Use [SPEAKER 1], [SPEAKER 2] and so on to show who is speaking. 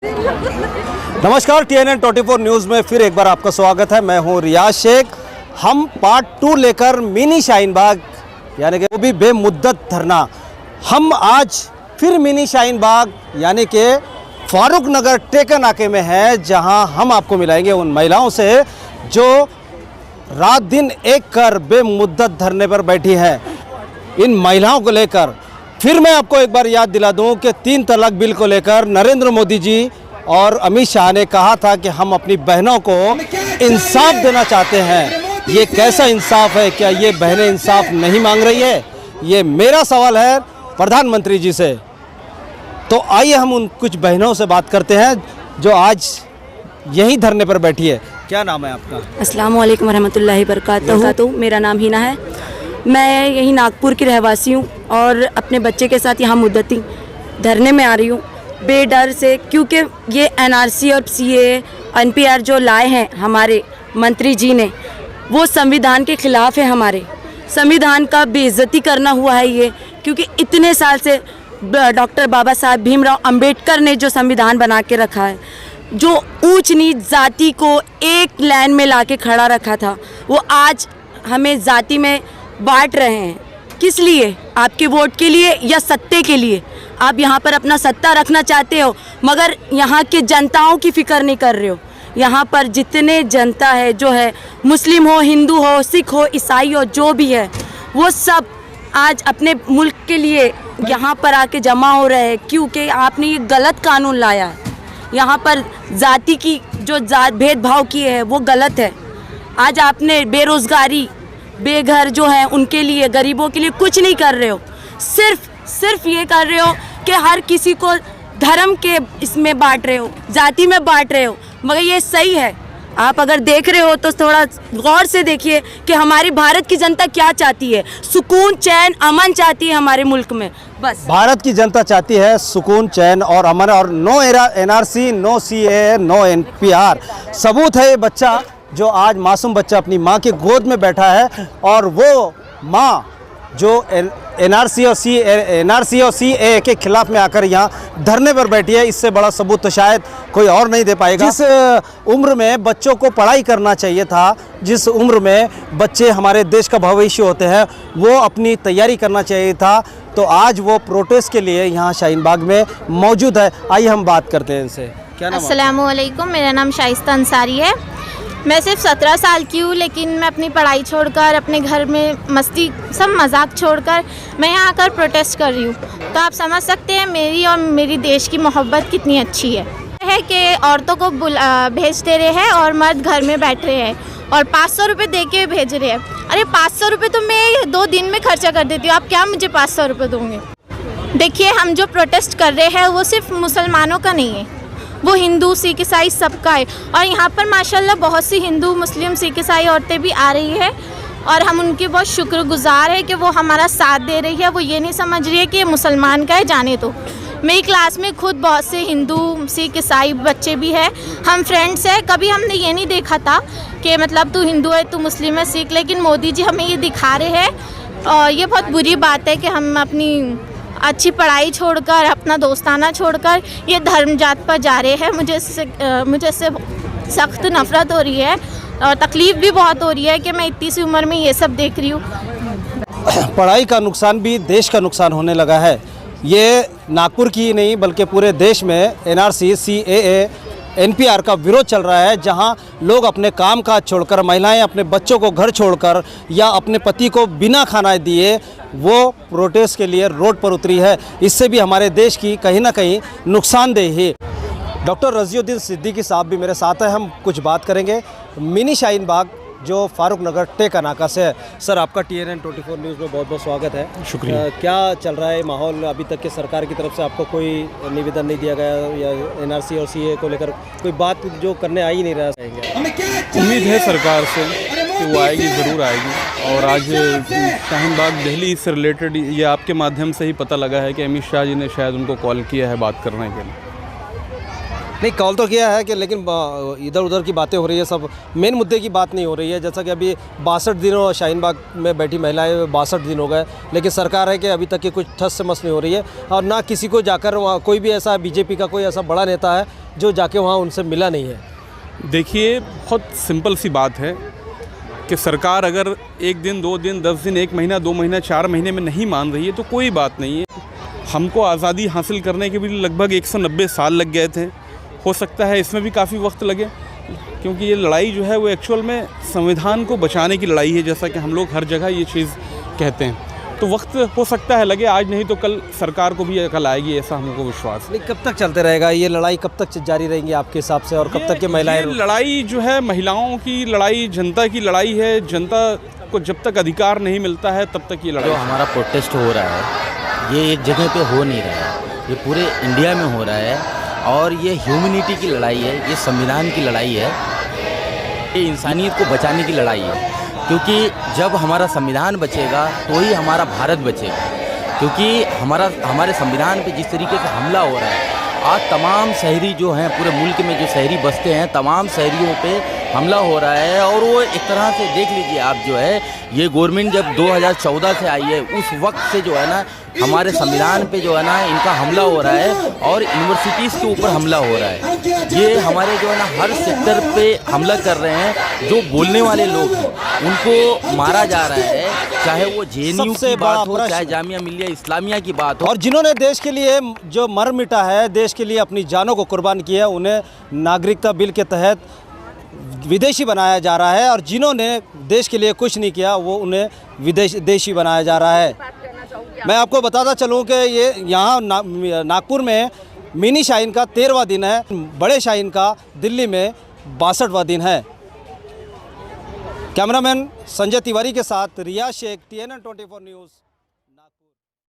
[SPEAKER 1] नमस्कार, TNN 24 news में फिर एक बार आपका स्वागत है। मैं हूं रियाज शेख। हम पार्ट 2 लेकर मिनी शाहीन बाग यानी कि वो भी बेमुद्दत धरना। हम आज फिर मिनी शाहीन बाग यानी कि फारूक नगर टेका नाके में है, जहां हम आपको मिलाएंगे उन महिलाओं से जो रात दिन एक कर बेमुद्दत धरने पर बैठी हैं। इन महिलाओं को लेकर फिर मैं आपको एक बार याद दिला दूं कि 3 तलाक बिल को लेकर नरेंद्र मोदी जी और अमित शाह ने कहा था कि हम अपनी बहनों को इंसाफ देना चाहते हैं। ये कैसा इंसाफ है? क्या ये बहनें इंसाफ नहीं मांग रही है? ये मेरा सवाल है प्रधानमंत्री जी से। तो आइए हम उन कुछ बहनों से बात करते हैं जो आज यहीं धरने पर बैठी है। क्या नाम है आपका?
[SPEAKER 2] अस्सलाम वालेकुम रहमतुल्लाहि बरकातहू। मेरा नाम हिना है। मैं यहीं नागपुर की रहवासी हूँ और अपने बच्चे के साथ यहाँ मुद्दती धरने में आ रही हूँ बेडर से, क्योंकि ये NRC और CAA NPR जो लाए हैं हमारे मंत्री जी ने, वो संविधान के खिलाफ है। हमारे संविधान का बेइज्जती करना हुआ है ये, क्योंकि इतने साल से डॉक्टर बाबा साहब भीमराव अंबेडकर ने जो संविधान बना के रखा है, जो ऊंच नीच जाति को एक लाइन में लाके खड़ा रखा था, वो आज हमें जाति में बांट रहे हैं। किस लिए? आपके वोट के लिए या सत्ते के लिए? आप यहाँ पर अपना सत्ता रखना चाहते हो, मगर यहाँ के जनताओं की फिक्र नहीं कर रहे हो। यहाँ पर जितने जनता है, जो है मुस्लिम हो, हिंदू हो, सिख हो, ईसाई हो, जो भी है, वो सब आज अपने मुल्क के लिए यहाँ पर आके जमा हो रहे हैं, क्योंकि आपने ये गलत कानून लाया है। यहाँ पर जाति की जो भेदभाव किए है वो गलत है। आज आपने बेरोज़गारी, बेघर जो है उनके लिए, गरीबों के लिए कुछ नहीं कर रहे हो। सिर्फ ये कर रहे हो कि हर किसी को धर्म के इसमें बांट रहे हो, जाति में बांट रहे हो। मगर ये सही है? आप अगर देख रहे हो तो थोड़ा गौर से देखिए कि हमारी भारत की जनता क्या चाहती है। सुकून, चैन, अमन चाहती है हमारे मुल्क में। बस
[SPEAKER 1] भारत की जनता चाहती है सुकून, चैन और अमन, और no NRC, no CAA, no NPR। सबूत है ये बच्चा जो आज मासूम बच्चा अपनी माँ के गोद में बैठा है, और वो माँ जो NRC और CAA के खिलाफ में आकर यहाँ धरने पर बैठी है। इससे बड़ा सबूत तो शायद कोई और नहीं दे पाएगा। जिस उम्र में बच्चों को पढ़ाई करना चाहिए था, जिस उम्र में बच्चे हमारे देश का भविष्य होते हैं, वो अपनी तैयारी करना चाहिए था, तो आज वो प्रोटेस्ट के लिए यहाँ शाहीन बाग में मौजूद है। आइए हम बात करते हैं इनसे। क्या नाम?
[SPEAKER 3] अस्सलाम वालेकुम, मेरा नाम शाइस्ता अंसारी है। मैं सिर्फ 17 साल की हूँ, लेकिन मैं अपनी पढ़ाई छोड़कर, अपने घर में मस्ती सब मजाक छोड़कर मैं यहाँ आकर प्रोटेस्ट कर रही हूँ। तो आप समझ सकते हैं मेरी और मेरी देश की मोहब्बत कितनी अच्छी है कि औरतों को भेज दे रहे हैं और मर्द घर में बैठ रहे हैं और 500 रुपये दे के भेज रहे हैं। अरे 500 रुपये तो मैं 2 दिन में खर्चा कर देती हूँ, आप क्या मुझे 500 रुपये दोगे? देखिए, हम जो प्रोटेस्ट कर रहे हैं वो सिर्फ मुसलमानों का नहीं है, वो हिंदू, सिख, ईसाई सबका है। और यहाँ पर माशाल्लाह बहुत सी हिंदू, मुस्लिम, सिख, ईसाई औरतें भी आ रही है और हम उनके बहुत शुक्रगुजार है कि वो हमारा साथ दे रही है। वो ये नहीं समझ रही है कि ये मुसलमान का है, जाने दो। मेरी क्लास में खुद बहुत से हिंदू, सिख, ईसाई बच्चे भी हैं, हम फ्रेंड्स हैं। कभी हमने ये नहीं देखा था कि मतलब तू हिंदू है, तू मुस्लिम है, सिख, लेकिन मोदी जी हमें ये दिखा रहे हैं। और ये बहुत बुरी बात है कि हम अपनी अच्छी पढ़ाई छोड़कर, अपना दोस्ताना छोड़कर ये धर्म जात पर जा रहे हैं। मुझे इससे सख्त नफ़रत हो रही है और तकलीफ़ भी बहुत हो रही है कि मैं इतनी सी उम्र में ये सब देख रही हूँ।
[SPEAKER 1] पढ़ाई का नुकसान भी देश का नुकसान होने लगा है। ये नागपुर की ही नहीं बल्कि पूरे देश में NRC, CAA, NPR का विरोध चल रहा है, जहां लोग अपने काम काज छोड़कर, महिलाएं अपने बच्चों को घर छोड़कर या अपने पति को बिना खाना दिए वो प्रोटेस्ट के लिए रोड पर उतरी है। इससे भी हमारे देश की कहीं ना कहीं नुकसानदेह है। डॉक्टर रज़ियुद्दीन सिद्दीकी साहब भी मेरे साथ हैं, हम कुछ बात करेंगे मिनी शाहीन बाग जो फारूक नगर टेका नाका से है। सर, आपका TNN 24 न्यूज़ में बहुत बहुत स्वागत है।
[SPEAKER 4] शुक्रिया।
[SPEAKER 1] क्या चल रहा है माहौल? अभी तक के सरकार की तरफ से आपको कोई निवेदन नहीं दिया गया या NRC और CAA को लेकर कोई बात जो करने आ ही नहीं रहा है?
[SPEAKER 4] उम्मीद है सरकार से कि वो आएगी, ज़रूर आएगी। और आज शाहीन बाग दिल्ली से रिलेटेड ये आपके माध्यम से ही पता लगा है कि अमित शाह जी ने शायद उनको कॉल किया है बात करने के लिए।
[SPEAKER 1] नहीं, कॉल तो किया है कि लेकिन इधर उधर की बातें हो रही है, सब मेन मुद्दे की बात नहीं हो रही है। जैसा कि अभी 62 दिनों शाहीन बाग में बैठी महिलाएं 62 दिन हो गए, लेकिन सरकार है कि अभी तक की कुछ ठस से मस नहीं हो रही है और ना किसी को जाकर वहाँ कोई भी ऐसा बीजेपी का कोई ऐसा बड़ा नेता है जो जाके वहाँ उनसे मिला नहीं है।
[SPEAKER 4] देखिए, बहुत सिंपल सी बात है कि सरकार अगर 1 दिन 2 दिन 10 दिन 1 महीना 2 महीना 4 महीने में नहीं मान रही है तो कोई बात नहीं है। हमको आज़ादी हासिल करने के भी लगभग 190 साल लग गए थे, हो सकता है इसमें भी काफ़ी वक्त लगे, क्योंकि ये लड़ाई जो है वो एक्चुअल में संविधान को बचाने की लड़ाई है, जैसा कि हम लोग हर जगह ये चीज़ कहते हैं। तो वक्त हो सकता है लगे, आज नहीं तो कल सरकार को भी अकल आएगी, ऐसा हमको विश्वास है।
[SPEAKER 1] नहीं, कब तक चलते रहेगा ये लड़ाई, कब तक जारी रहेंगी आपके हिसाब से, और कब तक के महिलाएं?
[SPEAKER 4] ये लड़ाई जो है महिलाओं की लड़ाई, जनता की लड़ाई है। जनता को जब तक अधिकार नहीं मिलता है तब तक ये लड़ाई।
[SPEAKER 5] जो हमारा प्रोटेस्ट हो रहा है ये एक जगह पे हो नहीं रहा है, ये पूरे इंडिया में हो रहा है और ये ह्यूमैनिटी की लड़ाई है, ये संविधान की लड़ाई है, ये इंसानियत को बचाने की लड़ाई है। क्योंकि जब हमारा संविधान बचेगा तो ही हमारा भारत बचेगा। क्योंकि हमारे संविधान पे जिस तरीके से हमला हो रहा है, आज तमाम शहरी जो हैं, पूरे मुल्क में जो शहरी बसते हैं, तमाम शहरियों पे हमला हो रहा है। और वो एक तरह से देख लीजिए आप, जो है ये गवर्नमेंट जब 2014 से आई है उस वक्त से जो है ना हमारे संविधान पे जो है ना इनका हमला हो रहा है और यूनिवर्सिटीज़ के ऊपर हमला हो रहा है। ये हमारे जो है ना हर सेक्टर पे हमला कर रहे हैं। जो बोलने वाले लोग हैं उनको मारा जा रहा है, चाहे वो JNU की बात हो, चाहे जामिया मिलिया इस्लामिया की बात हो।
[SPEAKER 1] और जिन्होंने देश के लिए जो मर मिटा है, देश के लिए अपनी जानों को कुर्बान किया है, उन्हें नागरिकता बिल के तहत विदेशी बनाया जा रहा है, और जिन्होंने देश के लिए कुछ नहीं किया वो उन्हें विदेशी बनाया जा रहा है। मैं आपको बताता चलूं कि ये यहाँ नागपुर में मिनी शाहीन का 13वां दिन है, बड़े शाहीन का दिल्ली में 62वां दिन है। कैमरामैन संजय तिवारी के साथ रियाज शेख, TNN 24 न्यूज़।